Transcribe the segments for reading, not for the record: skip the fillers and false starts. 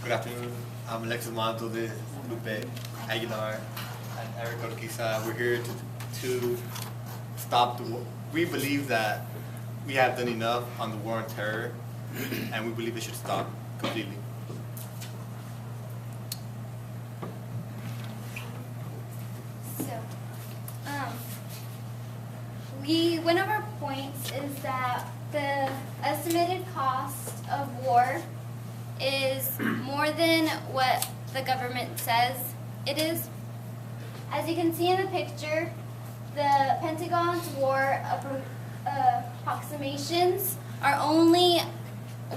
Good afternoon. I'm Alexis Monto, this is Lupe Aguilar, and Eric Orquiza. We're here to stop the war. We believe that we have done enough on the war on terror, and we believe it should stop completely. One of our points is that the estimated cost of war is more than what the government says it is. As you can see in the picture, the Pentagon's war approximations are only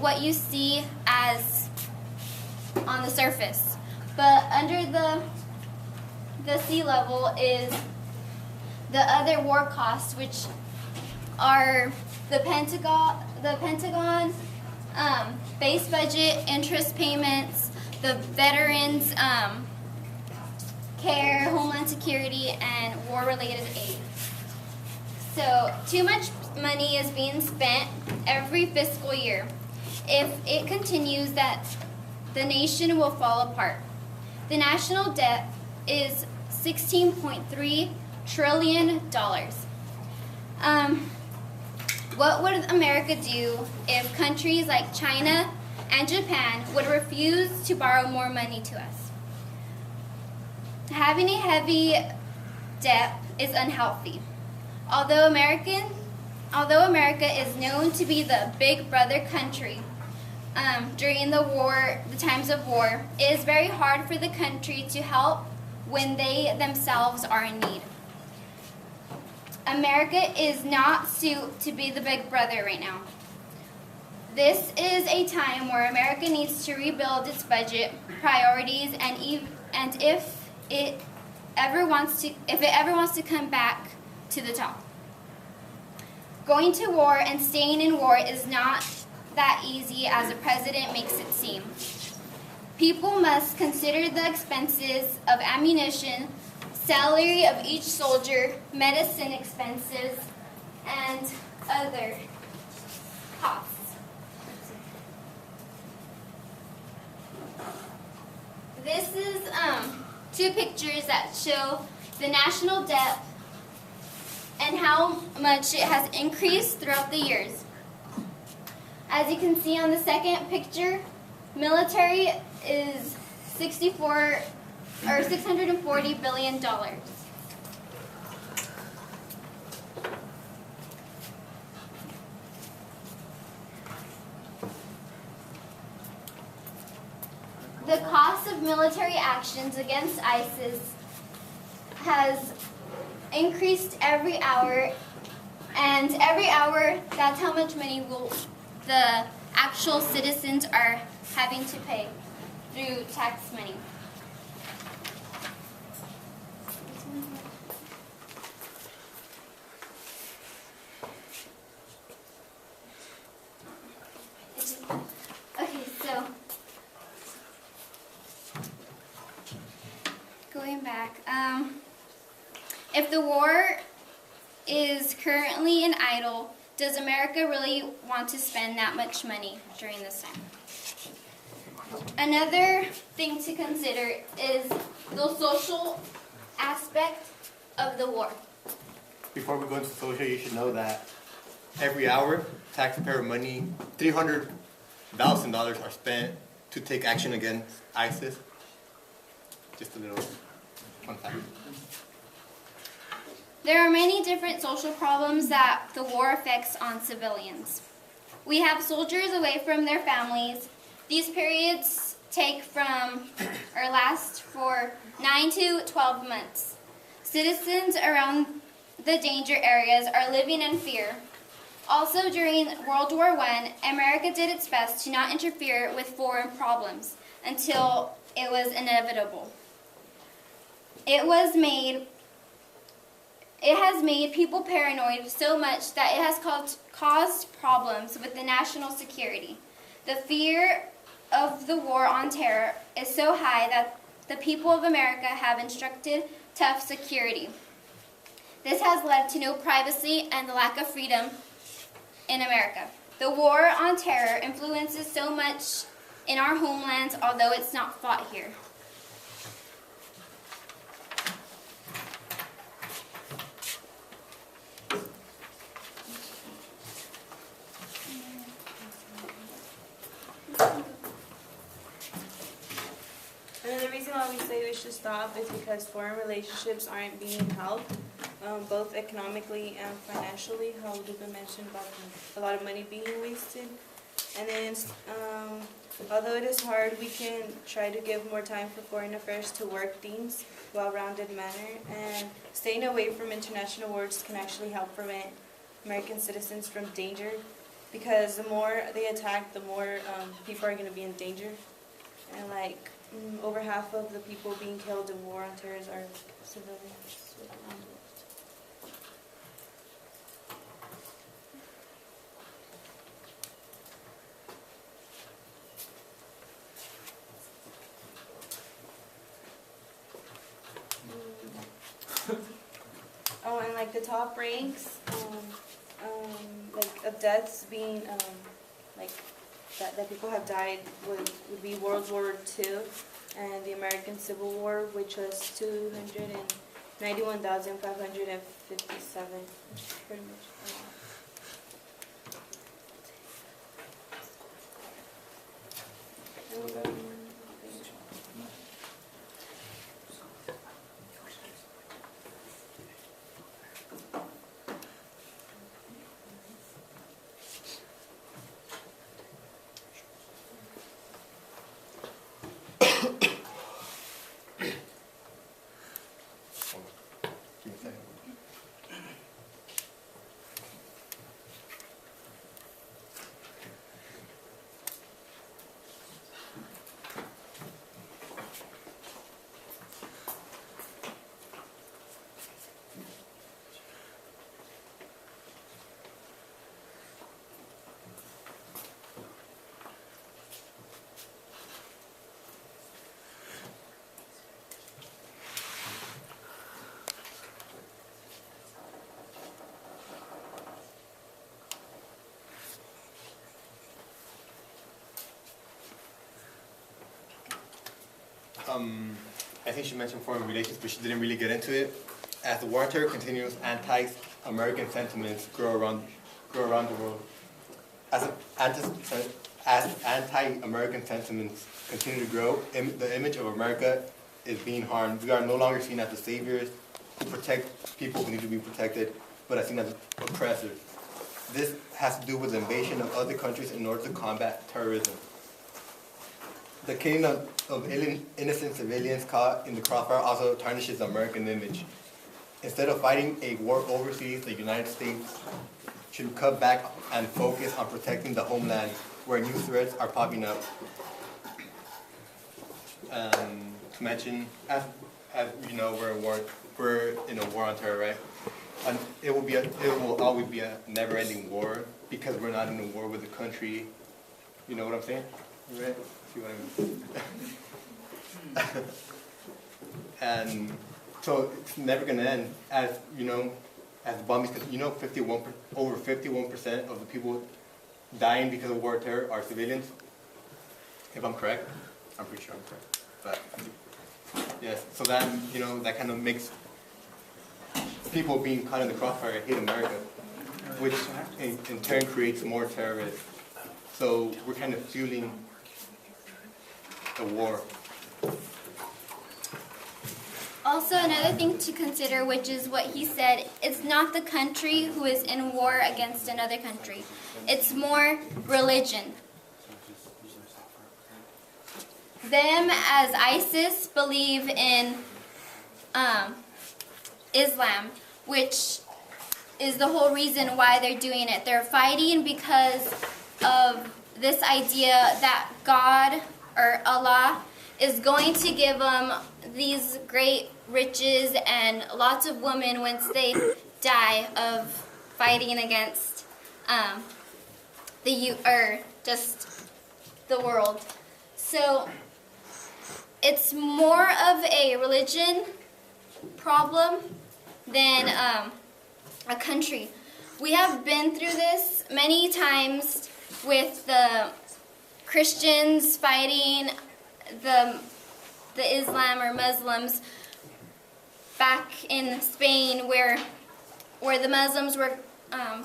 what you see as on the surface. But under the sea level is the other war costs, which are the Pentagon base budget, interest payments, the veterans care, Homeland Security, and war-related aid. So too much money is being spent every fiscal year. If it continues, that the nation will fall apart. The national debt is $16.3 trillion. What would America do if countries like China and Japan would refuse to borrow more money to us? Having a heavy debt is unhealthy. Although America is known to be the big brother country during the times of war, it is very hard for the country to help when they themselves are in need. America is not suited to be the big brother right now. This is a time where America needs to rebuild its budget, priorities, and if it ever wants to come back to the top. Going to war and staying in war is not that easy as the president makes it seem. People must consider the expenses of ammunition, salary of each soldier, medicine expenses, and other costs. This is two pictures that show the national debt and how much it has increased throughout the years. As you can see on the second picture, military is $640 billion. The cost of military actions against ISIS has increased every hour, and every hour, that's how much money the actual citizens are having to pay through tax money. Okay, so going back, if the war is currently in idle, does America really want to spend that much money during this time? Another thing to consider is the social aspect of the war. Before we go into social, you should know that every hour, taxpayer money, $300,000 are spent to take action against ISIS. Just a little fun fact. There are many different social problems that the war affects on civilians. We have soldiers away from their families. These periods last for 9 to 12 months. Citizens around the danger areas are living in fear. Also, during World War I, America did its best to not interfere with foreign problems until it was inevitable. It has made people paranoid so much that it has caused problems with the national security. The fear of the war on terror is so high that the people of America have instructed tough security. This has led to no privacy and the lack of freedom in America. The war on terror influences so much in our homelands, although it's not fought here. Another reason why we say we should stop is because foreign relationships aren't being helped, both economically and financially, how Lupe mentioned about a lot of money being wasted. And then, although it is hard, we can try to give more time for foreign affairs to work things well-rounded manner, and staying away from international wars can actually help prevent American citizens from danger, because the more they attack, the more people are going to be in danger. And like over half of the people being killed in war on terror are civilians. Oh, and like the top ranks, like of deaths being like that people have died would be World War II and the American Civil War, which was 291,557, which is pretty much a lot. Give me a second. I think she mentioned foreign relations, but she didn't really get into it. As the war on terror continues, anti-American sentiments grow around the world. As anti-American sentiments continue to grow, the image of America is being harmed. We are no longer seen as the saviors who protect people who need to be protected, but are seen as oppressors. This has to do with the invasion of other countries in order to combat terrorism. The killing of innocent civilians caught in the crossfire also tarnishes the American image. Instead of fighting a war overseas, the United States should cut back and focus on protecting the homeland where new threats are popping up. To mention, as you know, we're in a war on terror, right? And it will always be a never-ending war because we're not in a war with the country. You know what I'm saying? Right? See what I mean? And so it's never going to end. As you know, as the bombings, you know, over 51% of the people dying because of war and terror are civilians. If I'm correct, I'm pretty sure I'm correct. But yes, so that, you know, that kind of makes people being caught in the crossfire hate America, which in turn creates more terrorists. So we're kind of fueling the war. Also, another thing to consider, which is what he said, it's not the country who is in war against another country. It's more religion. Them, as ISIS, believe in Islam, which is the whole reason why they're doing it. They're fighting because of this idea that God, or Allah, is going to give them these great riches and lots of women once they die of fighting against just the world. So it's more of a religion problem than a country. We have been through this many times with the Christians fighting the Islam or Muslims back in Spain, where the Muslims were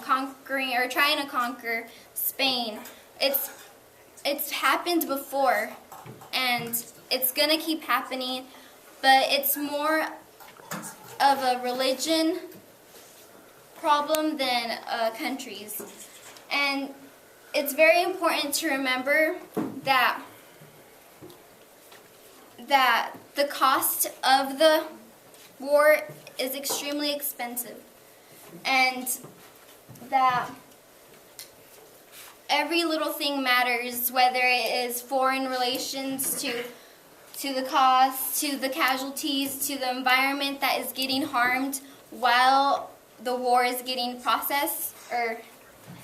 conquering or trying to conquer Spain. It's happened before, and it's gonna keep happening, but it's more of a religion problem than countries. And it's very important to remember that the cost of the war is extremely expensive, and that every little thing matters, whether it is foreign relations to the cost, to the casualties, to the environment that is getting harmed while the war is getting processed or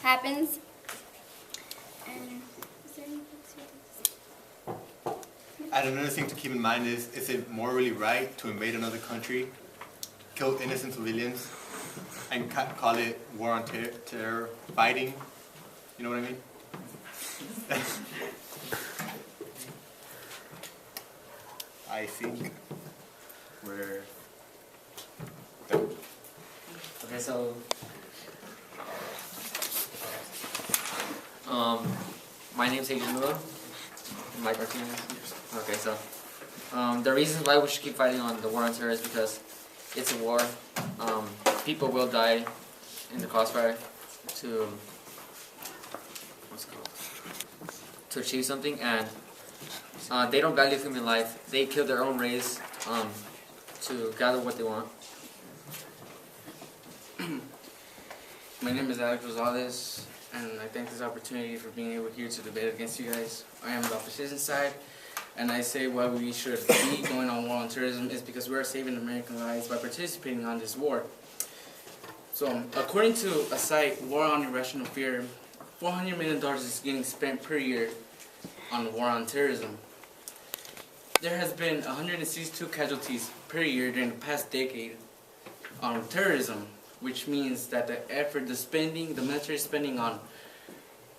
happens. And is there anything else? And another thing to keep in mind is it morally right to invade another country, kill innocent civilians, and call it war on terror fighting? You know what I mean? I think we're done. Okay, so my name's Adrian Miller. Mike Martinez. Okay, so the reasons why we should keep fighting on the war on terror is because it's a war. People will die in the crossfire to to achieve something, and they don't value human life. They kill their own race to gather what they want. My name is Alex Rosales, and I thank this opportunity for being able here to debate against you guys. I am the opposition side, and I say why we should be going on war on terrorism is because we are saving American lives by participating on this war. So, according to a site, War on Irrational Fear, $400 million is getting spent per year on the war on terrorism. There has been 162 casualties per year during the past decade on terrorism, which means that the effort, the military spending on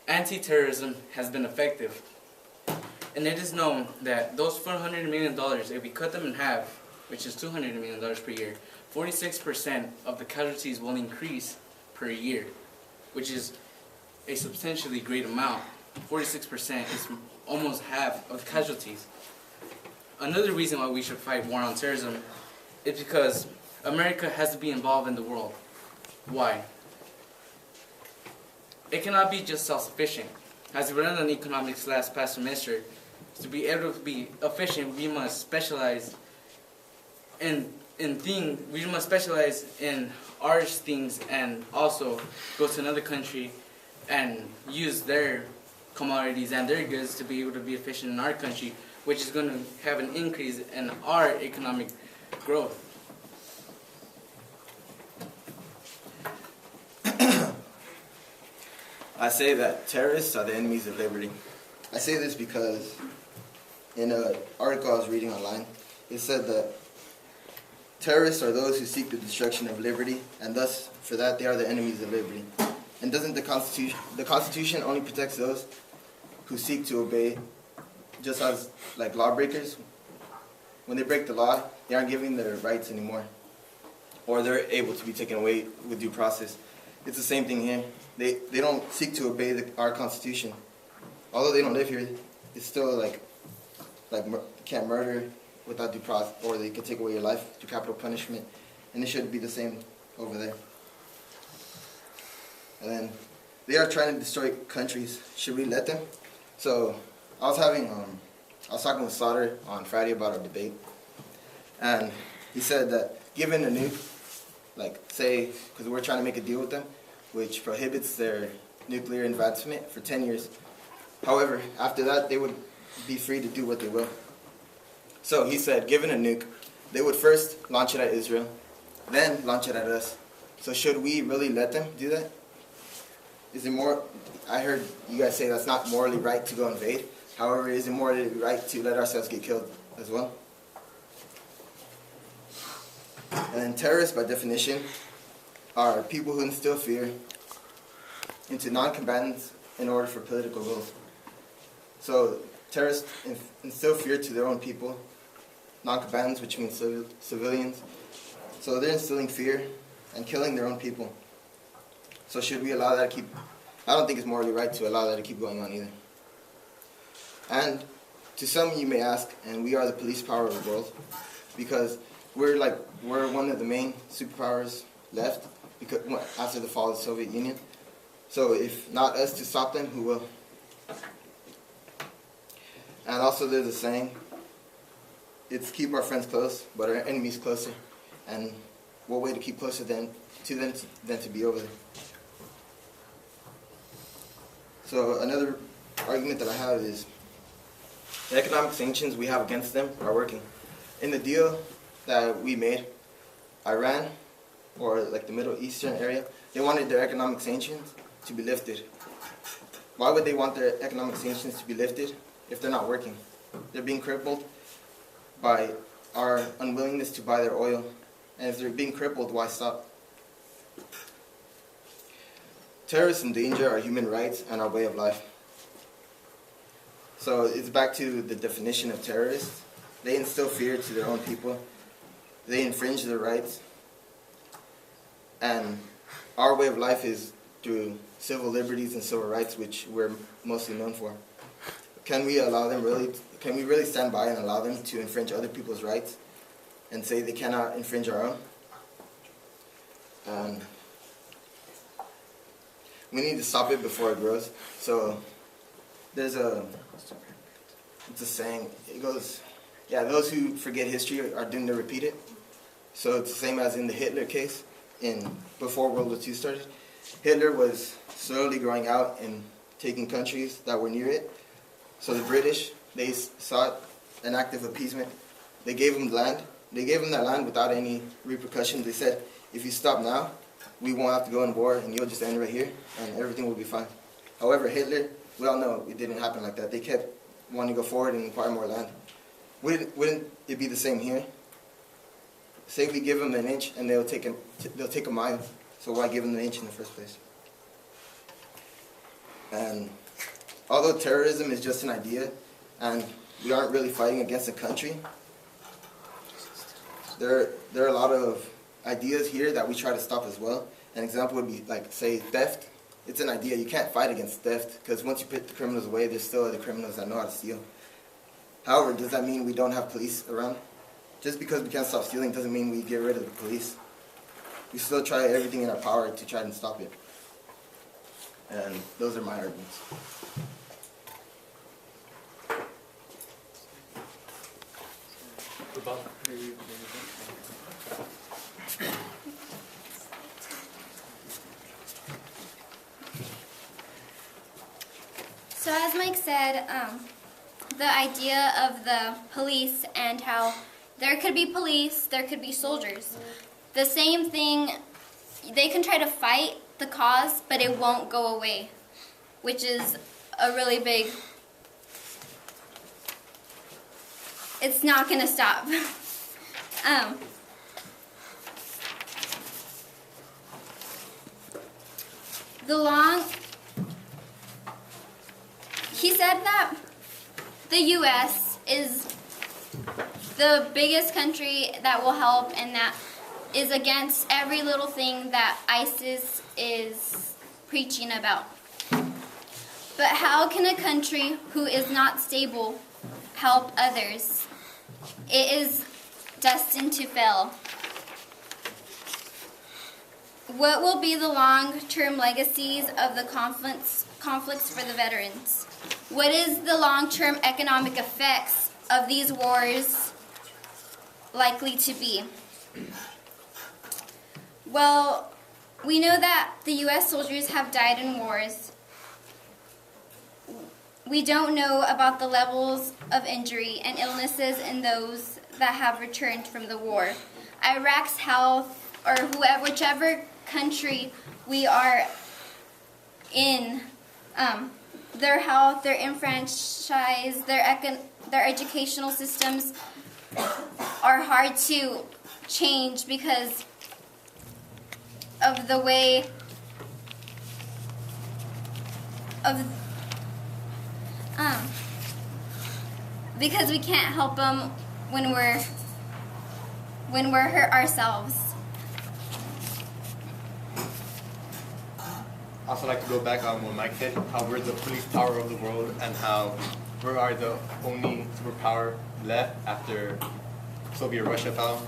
anti-terrorism has been effective. And it is known that those $400 million, if we cut them in half, which is $200 million per year, 46% of the casualties will increase per year, which is a substantially great amount. 46% is almost half of the casualties. Another reason why we should fight war on terrorism is because America has to be involved in the world. Why? It cannot be just self-sufficient. As we learned in economics last past semester, to be able to be efficient, we must specialize we must specialize in our things, and also go to another country and use their commodities and their goods to be able to be efficient in our country, which is going to have an increase in our economic growth. I say that terrorists are the enemies of liberty. I say this because in an article I was reading online, it said that terrorists are those who seek the destruction of liberty, and thus, for that, they are the enemies of liberty. And doesn't the Constitution only protects those who seek to obey, just as like lawbreakers? When they break the law, they aren't given their rights anymore, or they're able to be taken away with due process. It's the same thing here. They don't seek to obey our Constitution. Although they don't live here, it's still like can't murder without due process, or they can take away your life through capital punishment, and it should be the same over there. And then they are trying to destroy countries. Should we let them? So I was talking with Slaughter on Friday about our debate, and he said that given a nuke, like say, because we're trying to make a deal with them, which prohibits their nuclear advancement for 10 years. However, after that, they would be free to do what they will. So he said, given a nuke, they would first launch it at Israel, then launch it at us. So should we really let them do that? Is it more, I heard you guys say that's not morally right to go invade. However, is it morally right to let ourselves get killed as well? And then terrorists, by definition, are people who instill fear into non-combatants in order for political goals. So terrorists instill fear to their own people, non-combatants, which means civilians. So they're instilling fear and killing their own people. So should we allow that to keep? I don't think it's morally right to allow that to keep going on either. And to some you may ask, and we are the police power of the world, because we're one of the main superpowers left because after the fall of the Soviet Union. So if not us to stop them, who will? And also there's a saying, it's keep our friends close, but our enemies closer. And what way to keep closer to them than to be over there? So another argument that I have is the economic sanctions we have against them are working. In the deal that we made, Iran, or like the Middle Eastern area, they wanted their economic sanctions to be lifted. Why would they want their economic sanctions to be lifted if they're not working? They're being crippled by our unwillingness to buy their oil. And if they're being crippled, why stop? Terrorists endanger our human rights and our way of life. So it's back to the definition of terrorists. They instill fear to their own people. They infringe their rights. And our way of life is through civil liberties and civil rights, which we're mostly known for. Can we allow them can we really stand by and allow them to infringe other people's rights and say they cannot infringe our own? And we need to stop it before it grows. So it's a saying, it goes, yeah, those who forget history are doomed to repeat it. So it's the same as in the Hitler case before World War II started. Hitler was slowly growing out and taking countries that were near it. So the British, they sought an act of appeasement. They gave him land. They gave him that land without any repercussions. They said, if you stop now, we won't have to go in war and you'll just end right here and everything will be fine. However, Hitler, we all know it didn't happen like that. They kept wanting to go forward and acquire more land. Wouldn't it be the same here? Say we give them an inch and they'll take a mile. So why give them the inch in the first place? And although terrorism is just an idea and we aren't really fighting against a country, there are a lot of ideas here that we try to stop as well. An example would be like, say, theft. It's an idea. You can't fight against theft because once you put the criminals away, there's still other criminals that know how to steal. However, does that mean we don't have police around? Just because we can't stop stealing doesn't mean we get rid of the police. We still try everything in our power to try and stop it. And those are my arguments. So as Mike said, the idea of the police and how there could be police, there could be soldiers. The same thing, they can try to fight the cause, but it won't go away, which is a really big, it's not going to stop. He said that the U.S. is the biggest country that will help and that is against every little thing that ISIS is preaching about. But how can a country who is not stable help others? It is destined to fail. What will be the long-term legacies of the conflicts for the veterans? What is the long-term economic effects of these wars likely to be? Well, we know that the U.S. soldiers have died in wars. We don't know about the levels of injury and illnesses in those that have returned from the war. Iraq's health, or whichever country we are in, their health, their enfranchise, their educational systems are hard to change because of the way because we can't help them when we're hurt ourselves. I also like to go back on what Mike said, how we're the police power of the world and how we are the only superpower left after Soviet Russia fell,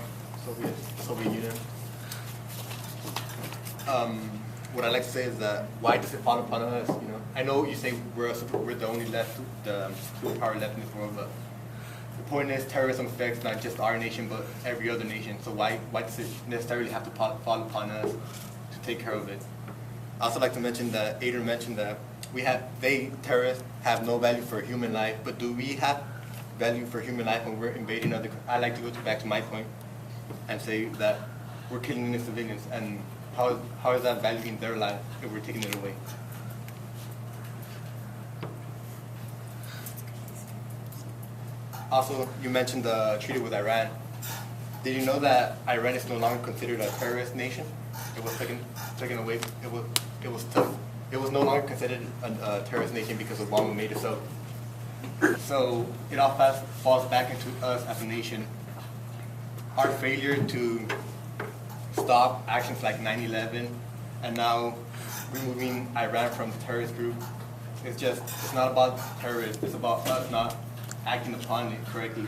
Soviet Union. What I like to say is that why does it fall upon us? You know, I know you say we're the only superpower left in this world, but the point is terrorism affects not just our nation but every other nation. So why does it necessarily have to fall upon us to take care of it? I also like to mention that Adrian mentioned that terrorists have no value for human life, but do we have value for human life when we're invading other? I like to go back to my point and say that we're killing innocent civilians, and how is that valuing their life if we're taking it away? Also, you mentioned the treaty with Iran. Did you know that Iran is no longer considered a terrorist nation? It was taken away. It was no longer considered a terrorist nation because Obama made it so. So it all falls back into us as a nation. Our failure to stop actions like 9/11 and now removing Iran from the terrorist group. It's not about terrorists. It's about us not acting upon it correctly.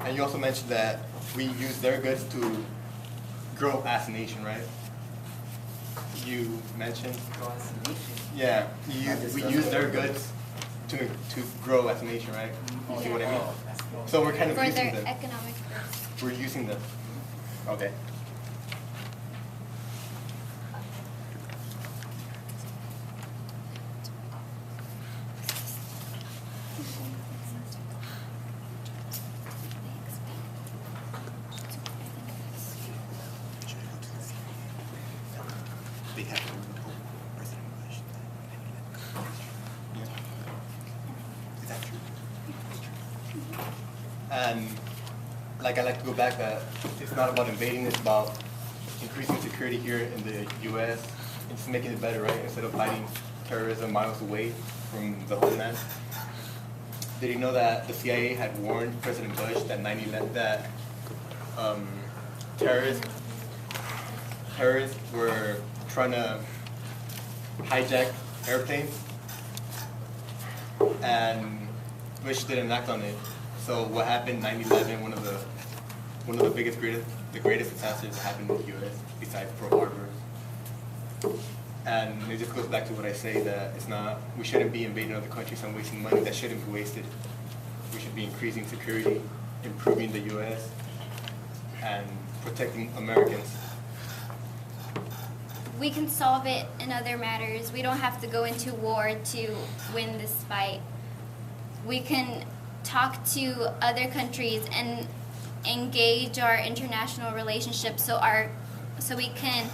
And you also mentioned that we use their goods to grow as a nation, right? You mentioned. Yeah, we use their goods to grow as a nation, right? You see what I mean? So we're kind of For using their them. economic growth. We're using them. Okay. They have to President Bush. Yeah. Is that true? And like I like to go back that it's not about invading, it's about increasing security here in the U.S. It's making it better, right? Instead of fighting terrorism miles away from the homeland. Did you know that the CIA had warned President Bush that 9/11 that terrorists were trying to hijack airplanes, and Bush didn't act on it. So what happened? 9/11, one of the greatest disasters that happened in the U.S. besides Pearl Harbor. And it just goes back to what I say that we shouldn't be invading other countries and wasting money that shouldn't be wasted. We should be increasing security, improving the U.S., and protecting Americans. We can solve it in other matters. We don't have to go into war to win this fight. We can talk to other countries and engage our international relationships so we can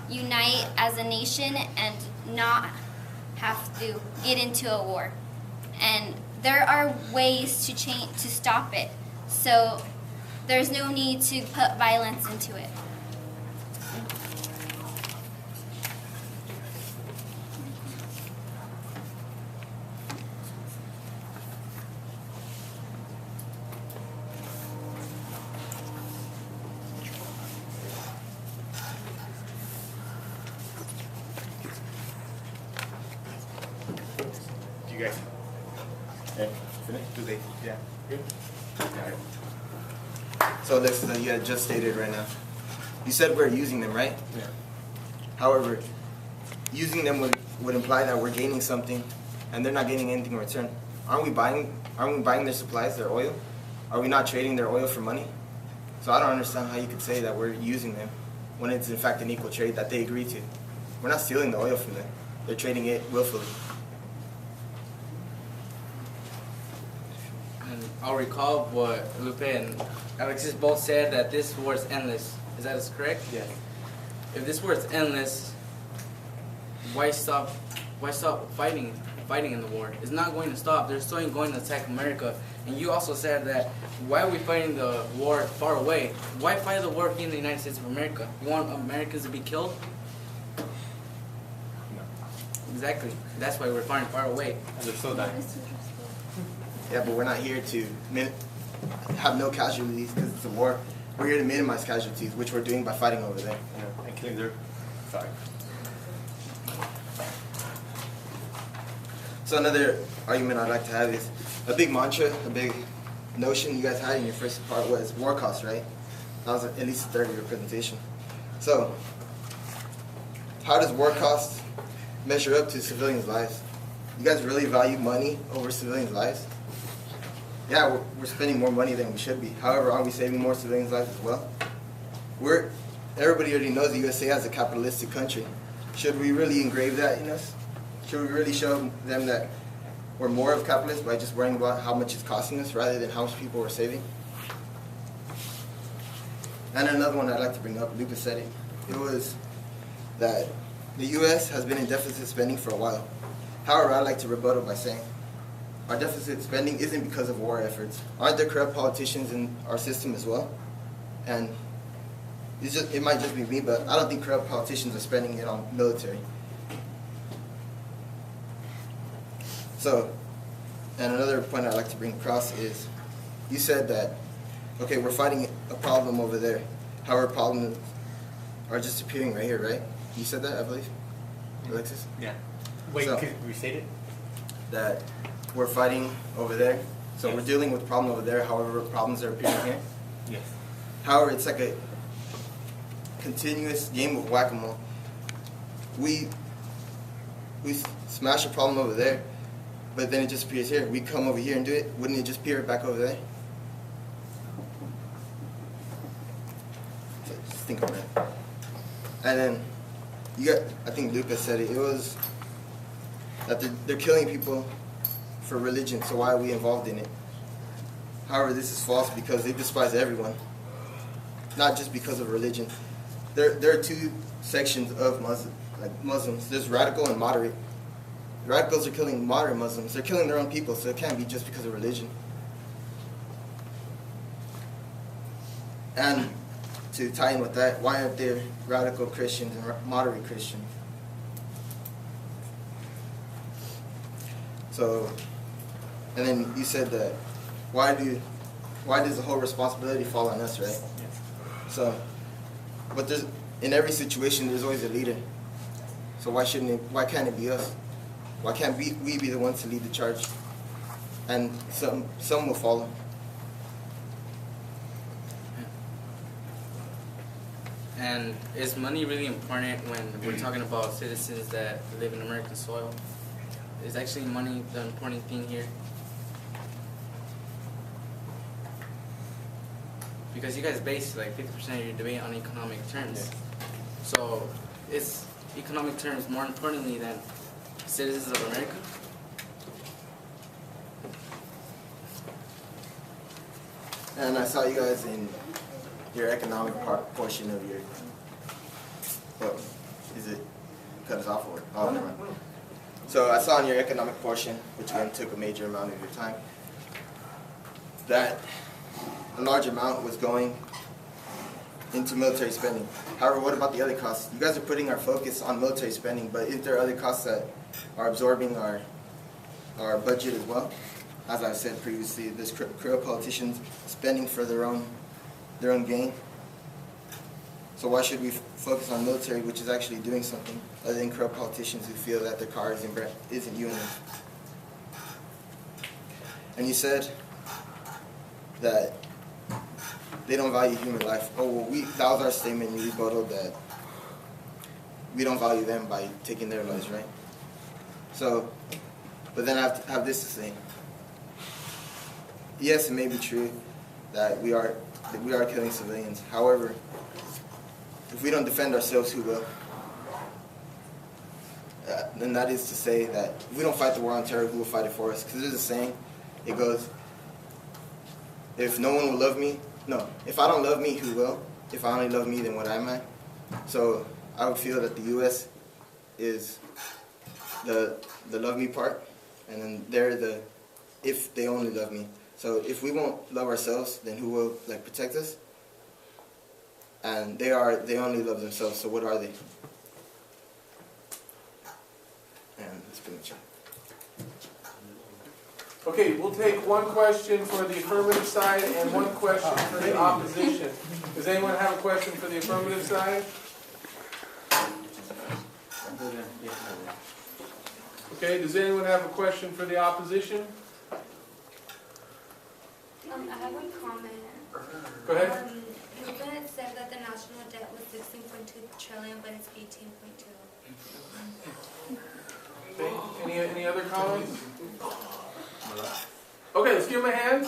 unite as a nation and not have to get into a war. And there are ways to stop it. So there's no need to put violence into it. Do you guys? Yeah. Finished? Do they? Yeah. Good. Alright. So Alexis, you had just stated right now. You said we're using them, right? Yeah. However, using them would imply that we're gaining something, and they're not gaining anything in return. Aren't we buying their supplies, their oil? Are we not trading their oil for money? So I don't understand how you could say that we're using them when it's in fact an equal trade that they agree to. We're not stealing the oil from them. They're trading it willfully. And I'll recall what Lupe and Alexis both said, that this war is endless. Is that correct? Yeah. If this war is endless, why stop why stop fighting in the war? It's not going to stop. They're still going to attack America. And you also said that, why are we fighting the war far away? Why fight the war here in the United States of America? You want Americans to be killed? Exactly. That's why we're fighting far away. And they're still dying. Yeah, but we're not here to have no casualties because it's a war. We're here to minimize casualties, which we're doing by fighting over there. Yeah, and killing their. Sorry. So another argument I'd like to have is a big mantra, a big notion you guys had in your first part was war costs, right? That was at least a third of your presentation. So, how does war costs measure up to civilians' lives? You guys really value money over civilians' lives? Yeah, we're spending more money than we should be. However, are we saving more civilians' lives as well? Everybody already knows the USA as a capitalistic country. Should we really engrave that in us? Should we really show them that we're more of capitalists by just worrying about how much it's costing us rather than how much people we're saving? And another one I'd like to bring up, Lucas said it. It was that the U.S. has been in deficit spending for a while. However, I'd like to rebuttal by saying our deficit spending isn't because of war efforts. Aren't there corrupt politicians in our system as well? And it might just be me, but I don't think corrupt politicians are spending it on military. So, and another point I'd like to bring across is, you said that, okay, we're fighting a problem over there. However, problems are just appearing right here, right? You said that, I believe, Alexis? Yeah. Wait, So- could you restate it? That we're fighting over there. So we're dealing with the problem over there, however, problems are appearing here. Yes. However, it's like a continuous game of whack-a-mole. We smash a problem over there, but then it just appears here. We come over here and do it. Wouldn't it just appear back over there? So just think about it. And then I think Lucas said it. It was that they're killing people for religion. So why are we involved in it? However, this is false because they despise everyone, not just because of religion. There are two sections of Muslims. There's radical and moderate. Radicals are killing moderate Muslims. They're killing their own people, so it can't be just because of religion. And to tie in with that, why aren't there radical Christians and moderate Christians? So, and then you said that why does the whole responsibility fall on us, right? Yes. So, but in every situation there's always a leader. So why can't it be us? Why can't we be the ones to lead the charge? And some will follow. And is money really important when we're talking about citizens that live in American soil? Is actually money the important thing here? Because you guys base like 50% of your debate on economic terms. So is economic terms more importantly than citizens of America? And I saw you guys in your economic portion of your, well, is it cut us off or? Oh, never mind. So I saw in your economic portion, which again took a major amount of your time, that a large amount was going into military spending. However, what about the other costs? You guys are putting our focus on military spending, but isn't there other costs that are absorbing our budget as well? As I said previously, there's corrupt politicians spending for their own gain. So why should we focus on military, which is actually doing something, other than corrupt politicians who feel that their car isn't union? And you said that they don't value human life. Oh, well, that was our statement. You rebutted that we don't value them by taking their lives, right? So, but then I have this to say. Yes, it may be true that we are killing civilians. However, if we don't defend ourselves, who will? Then that is to say that if we don't fight the war on terror, who will fight it for us? Because there's a saying, it goes, if no one will love me, no, if I don't love me, who will? If I only love me, then what am I? So I would feel that the U.S. is the love me part, and then they're the if they only love me. So if we won't love ourselves, then who will like protect us? And they only love themselves. So what are they? And that's pretty much it. Okay, we'll take one question for the affirmative side and one question for the opposition. Does anyone have a question for the affirmative side? Okay, does anyone have a question for the opposition? I have a comment. Go ahead. Ruben said that the national debt was 16.2 trillion, but it's 18.2. Okay, any other comments? Okay, let's give him a hand.